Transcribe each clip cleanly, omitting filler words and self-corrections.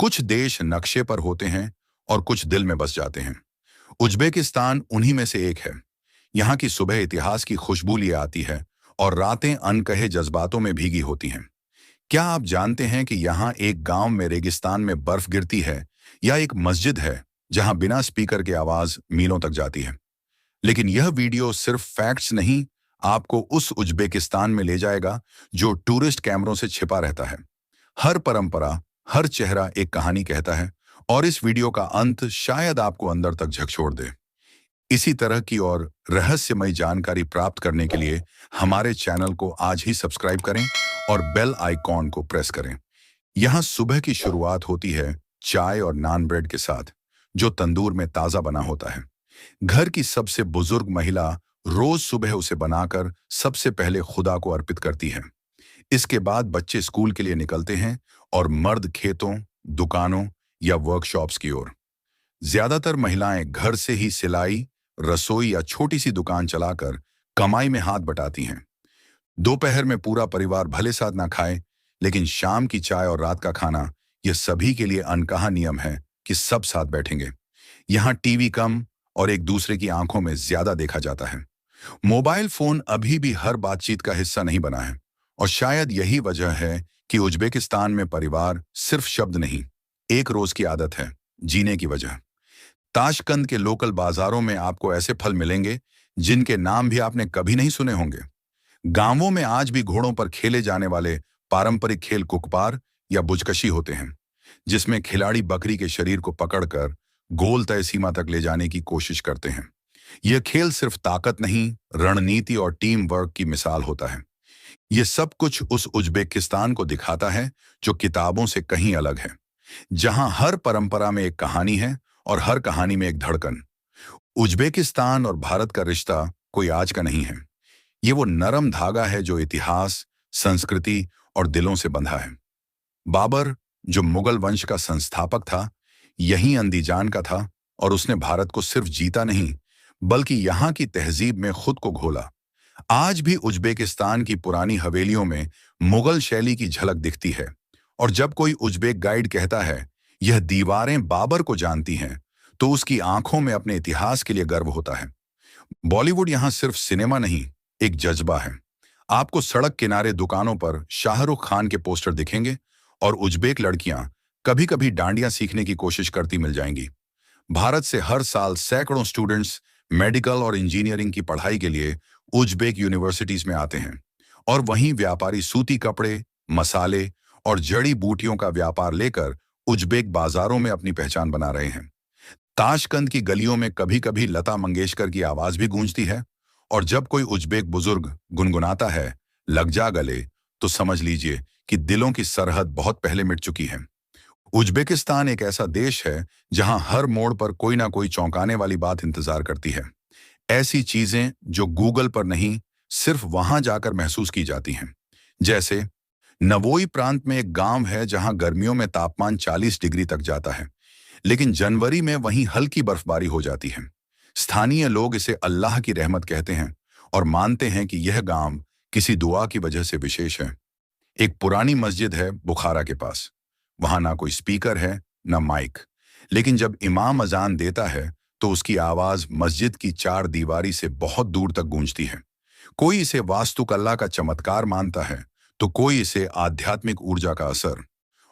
कुछ देश नक्शे पर होते हैं और कुछ दिल में बस जाते हैं। उज्बेकिस्तान उन्हीं में से एक है। यहाँ की सुबह इतिहास की खुशबू लिए आती है और रातें अनकहे जज्बातों में भीगी होती हैं। क्या आप जानते हैं कि यहाँ एक गांव में रेगिस्तान में बर्फ गिरती है, या एक मस्जिद है जहां बिना स्पीकर के आवाज मीलों तक जाती है। लेकिन यह वीडियो सिर्फ फैक्ट्स नहीं, आपको उस उज्बेकिस्तान में ले जाएगा जो टूरिस्ट कैमरों से छिपा रहता है। हर परंपरा, हर चेहरा एक कहानी कहता है, और इस वीडियो का अंत शायद आपको अंदर तक झकझोर दे। इसी तरह की और रहस्यमय जानकारी प्राप्त करने के लिए हमारे चैनल को आज ही सब्सक्राइब करें और बेल आइकॉन को प्रेस करें। यहाँ सुबह की शुरुआत होती है चाय और नान ब्रेड के साथ, जो तंदूर में ताजा बना होता है। घर की सबसे बुजुर्ग महिला रोज सुबह उसे बनाकर सबसे पहले खुदा को अर्पित करती है। इसके बाद बच्चे स्कूल के लिए निकलते हैं और मर्द खेतों, दुकानों या वर्कशॉप्स की ओर। ज्यादातर महिलाएं घर से ही सिलाई, रसोई या छोटी सी दुकान चलाकर कमाई में हाथ बटाती हैं। दोपहर में पूरा परिवार भले साथ ना खाए, लेकिन शाम की चाय और रात का खाना, यह सभी के लिए अनकहा नियम है कि सब साथ बैठेंगे। यहाँ टीवी कम और एक दूसरे की आंखों में ज्यादा देखा जाता है। मोबाइल फोन अभी भी हर बातचीत का हिस्सा नहीं बना है, और शायद यही वजह है कि उज्बेकिस्तान में परिवार सिर्फ शब्द नहीं, एक रोज की आदत है जीने की वजह। ताशकंद के लोकल बाजारों में आपको ऐसे फल मिलेंगे जिनके नाम भी आपने कभी नहीं सुने होंगे। गांवों में आज भी घोड़ों पर खेले जाने वाले पारंपरिक खेल कुकपार या बुजकशी होते हैं, जिसमें खिलाड़ी बकरी के शरीर को पकड़कर गोल तय सीमा तक ले जाने की कोशिश करते हैं। यह खेल सिर्फ ताकत नहीं, रणनीति और टीम वर्क की मिसाल होता है। यह सब कुछ उस उज्बेकिस्तान को दिखाता है जो किताबों से कहीं अलग है, जहां हर परंपरा में एक कहानी है और हर कहानी में एक धड़कन। उज्बेकिस्तान और भारत का रिश्ता कोई आज का नहीं है। ये वो नरम धागा है जो इतिहास, संस्कृति और दिलों से बंधा है। बाबर, जो मुगल वंश का संस्थापक था, यहीं अंदीजान का था, और उसने भारत को सिर्फ जीता नहीं, बल्कि यहाँ की तहजीब में खुद को घोला। आज भी उज्बेकिस्तान की पुरानी हवेलियों में मुगल शैली की झलक दिखती है, और जब कोई उज्बेक गाइड कहता है यह दीवारें बाबर को जानती हैं, तो उसकी आंखों में अपने इतिहास के लिए गर्व होता है। बॉलीवुड यहाँ सिर्फ सिनेमा नहीं, एक जज्बा है। आपको सड़क किनारे दुकानों पर शाहरुख खान के पोस्टर दिखेंगे, और उज्बेक लड़कियां कभी कभी डांडिया सीखने की कोशिश करती मिल जाएंगी। भारत से हर साल सैकड़ों स्टूडेंट्स मेडिकल और इंजीनियरिंग की पढ़ाई के लिए उज्बेक यूनिवर्सिटीज में आते हैं, और वहीं व्यापारी सूती कपड़े, मसाले और जड़ी बूटियों का व्यापार लेकर उज्बेक बाजारों में अपनी पहचान बना रहे हैं। ताशकंद की गलियों में कभी कभी लता मंगेशकर की आवाज भी गूंजती है, और जब कोई उज्बेक बुजुर्ग गुनगुनाता है लग जा गले, तो समझ लीजिए कि दिलों की सरहद बहुत पहले मिट चुकी है। उज्बेकिस्तान एक ऐसा देश है जहां हर मोड़ पर कोई ना कोई चौंकाने वाली बात इंतजार करती है। ऐसी चीजें जो गूगल पर नहीं, सिर्फ वहां जाकर महसूस की जाती हैं। जैसे नवोई प्रांत में एक गांव है जहां गर्मियों में तापमान 40 डिग्री तक जाता है, लेकिन जनवरी में वहीं हल्की बर्फबारी हो जाती है। स्थानीय लोग इसे अल्लाह की रहमत कहते हैं, और मानते हैं कि यह गांव किसी दुआ की वजह से विशेष है। एक पुरानी मस्जिद है बुखारा के पास। वहां ना कोई स्पीकर है, ना माइक, लेकिन जब इमाम अजान देता है तो उसकी आवाज मस्जिद की चार दीवारी से बहुत दूर तक गूंजती है। कोई इसे वास्तुकला का चमत्कार मानता है, तो कोई इसे आध्यात्मिक ऊर्जा का असर।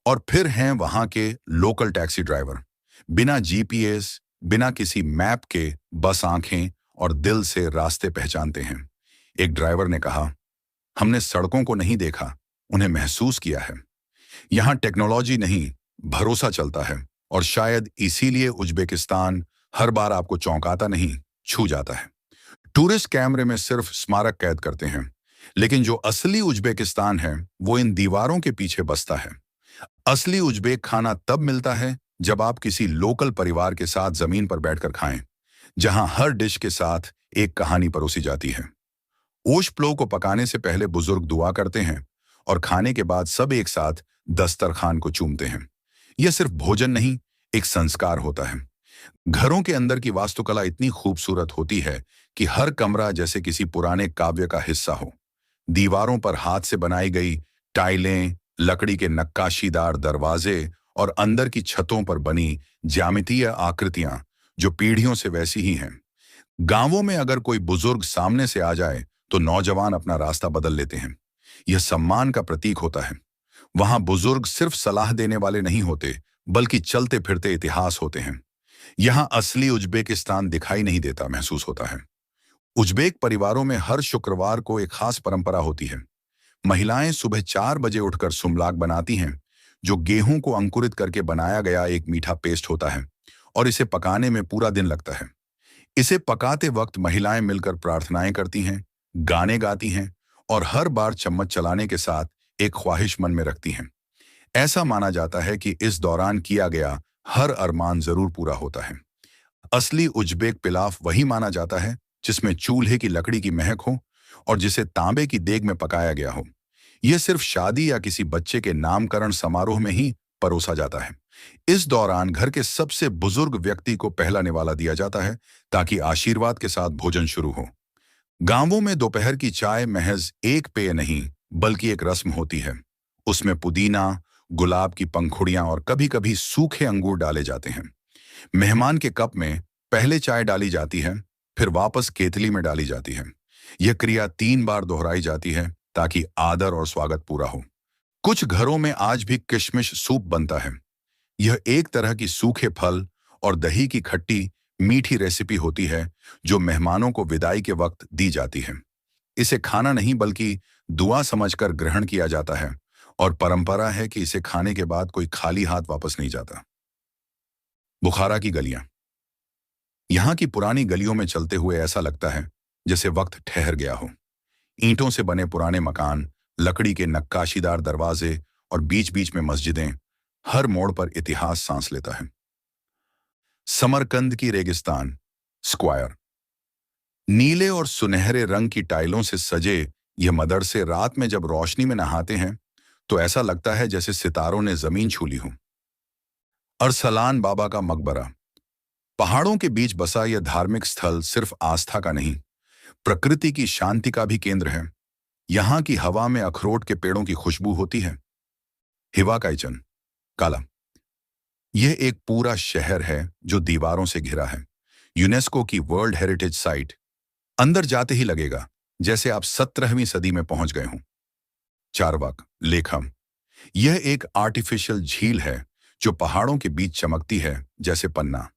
और फिर हैं वहां के लोकल टैक्सी ड्राइवर, बिना जीपीएस, बिना किसी मैप के बस आंखें और दिल से रास्ते पहचानते हैं। एक ड्राइवर ने कहा, हमने सड़कों को नहीं देखा, उन्हें महसूस किया है। यहाँ टेक्नोलॉजी नहीं, भरोसा चलता है, और शायद इसीलिए उज्बेकिस्तान हर बार आपको चौंकाता नहीं, छू जाता है। टूरिस्ट कैमरे में सिर्फ स्मारक कैद करते हैं, लेकिन जो असली उज्बेकिस्तान है वो इन दीवारों के पीछे बसता है। असली उज्बेक खाना तब मिलता है जब आप किसी लोकल परिवार के साथ जमीन पर बैठकर खाएं, जहां हर डिश के साथ एक कहानी परोसी जाती है। ओश प्लो को पकाने से पहले बुजुर्ग दुआ करते हैं, और खाने के बाद सब एक साथ दस्तरखान को चूमते हैं। यह सिर्फ भोजन नहीं, एक संस्कार होता है। घरों के अंदर की वास्तुकला इतनी खूबसूरत होती है कि हर कमरा जैसे किसी पुराने काव्य का हिस्सा हो। दीवारों पर हाथ से बनाई गई टाइलें, लकड़ी के नक्काशीदार दरवाजे और अंदर की छतों पर बनी ज्यामितीय आकृतियां जो पीढ़ियों से वैसी ही हैं। गांवों में अगर कोई बुजुर्ग सामने से आ जाए तो नौजवान अपना रास्ता बदल लेते हैं। यह सम्मान का प्रतीक होता है। वहां बुजुर्ग सिर्फ सलाह देने वाले नहीं होते, बल्कि चलते फिरते इतिहास होते हैं। यहां असली उज्बेकिस्तान दिखाई नहीं देता, महसूस होता है। उज्बेक परिवारों में हर शुक्रवार को एक खास परंपरा होती है। महिलाएं सुबह 4 बजे उठकर सुमलाक बनाती हैं, जो गेहूं को अंकुरित करके बनाया गया एक मीठा पेस्ट होता है, और इसे पकाने में पूरा दिन लगता है। इसे पकाते वक्त महिलाएं मिलकर प्रार्थनाएं करती हैं, गाने गाती हैं और हर बार चम्मच चलाने के साथ एक ख्वाहिश मन में रखती हैं। ऐसा माना जाता है कि इस दौरान किया गया हर अरमान जरूर पूरा होता है। असली उज्बेक पिलाफ वही माना जाता है जिसमें चूल्हे की लकड़ी की महक हो और जिसे तांबे की देग में पकाया गया हो। यह सिर्फ शादी या किसी बच्चे के नामकरण समारोह में ही परोसा जाता है। इस दौरान घर के सबसे बुजुर्ग व्यक्ति को पहला निवाला दिया जाता है ताकि आशीर्वाद के साथ भोजन शुरू हो। गांवों में दोपहर की चाय महज एक पेय नहीं, बल्कि एक रस्म होती है। उसमें पुदीना, गुलाब की पंखुड़ियां और कभी-कभी सूखे अंगूर डाले जाते हैं। मेहमान के कप में पहले चाय डाली जाती है, फिर वापस केतली में डाली जाती है। यह क्रिया 3 बार दोहराई जाती है ताकि आदर और स्वागत पूरा हो। कुछ घरों में आज भी किशमिश सूप बनता है। यह एक तरह की सूखे फल और दही की खट्टी मीठी रेसिपी होती है जो मेहमानों को विदाई के वक्त दी जाती है। इसे खाना नहीं बल्कि दुआ समझकर ग्रहण किया जाता है और परंपरा है कि इसे खाने के बाद कोई खाली हाथ वापस नहीं जाता। बुखारा की गलियां। यहाँ की पुरानी गलियों में चलते हुए ऐसा लगता है जैसे वक्त ठहर गया हो। ईंटों से बने पुराने मकान, लकड़ी के नक्काशीदार दरवाजे और बीच बीच में मस्जिदें, हर मोड़ पर इतिहास सांस लेता है। समरकंद की रेगिस्तान स्क्वायर। नीले और सुनहरे रंग की टाइलों से सजे यह मदरसे रात में जब रोशनी में नहाते हैं तो ऐसा लगता है जैसे सितारों ने जमीन छू ली हो। अरसलान बाबा का मकबरा। पहाड़ों के बीच बसा यह धार्मिक स्थल सिर्फ आस्था का नहीं, प्रकृति की शांति का भी केंद्र है। यहाँ की हवा में अखरोट के पेड़ों की खुशबू होती है। हिवा काइचन काला। यह एक पूरा शहर है जो दीवारों से घिरा है, यूनेस्को की वर्ल्ड हेरिटेज साइट। अंदर जाते ही लगेगा जैसे आप 17वीं सदी में पहुंच गए हों। चारवाक लेखम। यह एक आर्टिफिशियल झील है जो पहाड़ों के बीच चमकती है जैसे पन्ना।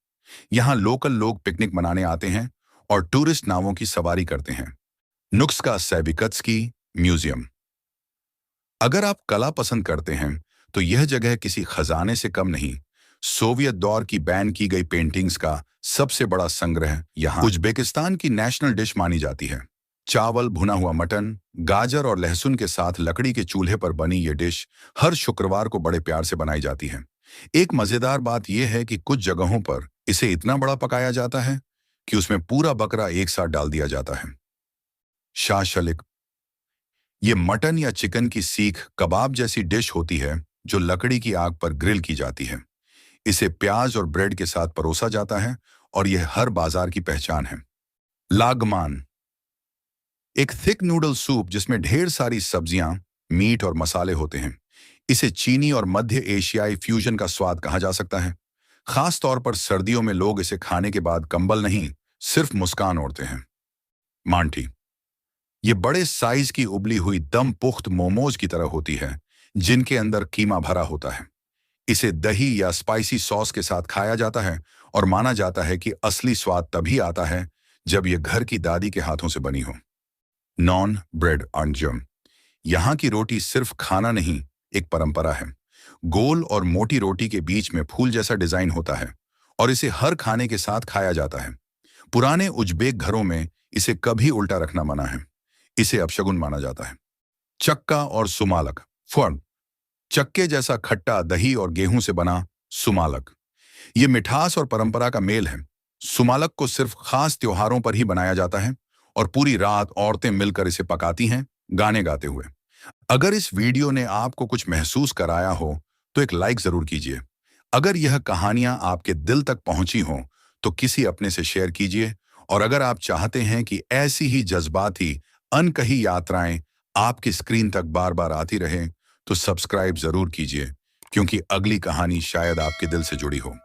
यहाँ लोकल लोग पिकनिक मनाने आते हैं और टूरिस्ट नावों की सवारी करते हैं। नुक्स्का सैबिकत्स्की म्यूजियम। अगर आप कला पसंद करते हैं तो यह जगह किसी खजाने से कम नहीं। सोवियत दौर की बैन की गई पेंटिंग्स का सबसे बड़ा संग्रह यहाँ। उज्बेकिस्तान की नेशनल डिश मानी जाती है। चावल, भुना हुआ मटन, गाजर और लहसुन के साथ लकड़ी के चूल्हे पर बनी ये डिश हर शुक्रवार को बड़े प्यार से बनाई जाती है। एक मजेदार बात यह है कि कुछ जगहों पर इसे इतना बड़ा पकाया जाता है कि उसमें पूरा बकरा एक साथ डाल दिया जाता है। शाशलिक। ये मटन या चिकन की सीख कबाब जैसी डिश होती है जो लकड़ी की आग पर ग्रिल की जाती है। इसे प्याज और ब्रेड के साथ परोसा जाता है और यह हर बाजार की पहचान है। लागमान। एक थिक नूडल सूप जिसमें ढेर सारी सब्जियां, मीट और मसाले होते हैं। इसे चीनी और मध्य एशियाई फ्यूजन का स्वाद कहा जा सकता है। खास तौर पर सर्दियों में लोग इसे खाने के बाद कंबल नहीं, सिर्फ मुस्कान ओढ़ते हैं। मांठी। ये बड़े साइज की उबली हुई दम पुख्त मोमोज की तरह होती है जिनके अंदर कीमा भरा होता है। इसे दही या स्पाइसी सॉस के साथ खाया जाता है और माना जाता है कि असली स्वाद तभी आता है जब यह घर की दादी के हाथों से बनी हो। Non bread Anjum. यहाँ की रोटी सिर्फ खाना नहीं, एक परंपरा है। गोल और मोटी रोटी के बीच में फूल जैसा डिजाइन होता है और इसे हर खाने के साथ खाया जाता है। पुराने उज्बेक घरों में इसे कभी उल्टा रखना मना है। इसे अपशगुन माना जाता है। चक्का और सुमालक फर्न। चक्के जैसा खट्टा दही और गेहूं से बना सुमालक। ये मिठास और परंपरा का मेल है। सुमालक को सिर्फ खास त्योहारों पर ही बनाया जाता है और पूरी रात औरतें मिलकर इसे पकाती हैं, गाने गाते हुए। अगर इस वीडियो ने आपको कुछ महसूस कराया हो तो एक लाइक जरूर कीजिए। अगर यह कहानियां आपके दिल तक पहुंची हों तो किसी अपने से शेयर कीजिए। और अगर आप चाहते हैं कि ऐसी ही जज्बाती अनकही यात्राएं आपकी स्क्रीन तक बार बार आती रहें तो सब्सक्राइब जरूर कीजिए। क्योंकि अगली कहानी शायद आपके दिल से जुड़ी हो।